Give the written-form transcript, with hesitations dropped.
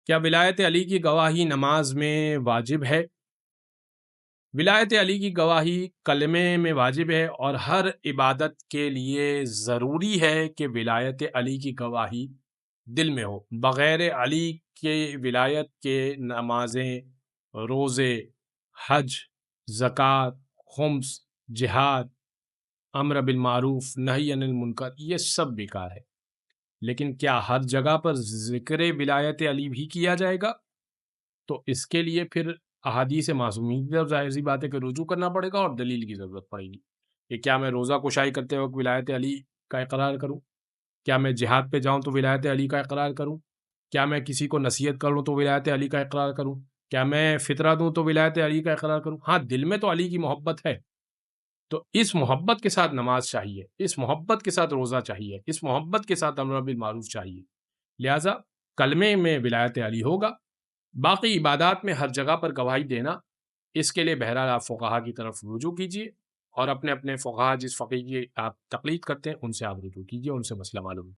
کیا ولایت علی کی گواہی نماز میں واجب ہے؟ ولایت علی کی گواہی کلمے میں واجب ہے اور ہر عبادت کے لیے ضروری ہے کہ ولایت علی کی گواہی دل میں ہو۔ بغیر علی کے ولایت کے نمازیں، روزے، حج، زکوٰۃ، خمس، جہاد، امر بالمعروف، نہی عن المنکر، یہ سب بیکار ہے۔ لیکن کیا ہر جگہ پر ذکر ولایت علی بھی کیا جائے گا؟ تو اس کے لیے پھر احادیث معصومین کی طرف ظاہر سی بات ہے کہ رجوع کرنا پڑے گا اور دلیل کی ضرورت پڑے گی کہ کیا میں روزہ کشائی کرتے وقت ولایت علی کا اقرار کروں؟ کیا میں جہاد پہ جاؤں تو ولایت علی کا اقرار کروں؟ کیا میں کسی کو نصیحت کروں تو ولایت علی کا اقرار کروں؟ کیا میں فطرہ دوں تو ولایت علی کا اقرار کروں؟ ہاں، دل میں تو علی کی محبت ہے، تو اس محبت کے ساتھ نماز چاہیے، اس محبت کے ساتھ روزہ چاہیے، اس محبت کے ساتھ امر بالمعروف چاہیے۔ لہٰذا کلمے میں ولایت علی ہوگا، باقی عبادات میں ہر جگہ پر گواہی دینا، اس کے لیے بہرحال آپ فقہا کی طرف رجوع کیجیے اور اپنے اپنے فقہا جس فقیہ کی آپ تقلید کرتے ہیں ان سے آپ رجوع کیجیے، ان سے مسئلہ معلوم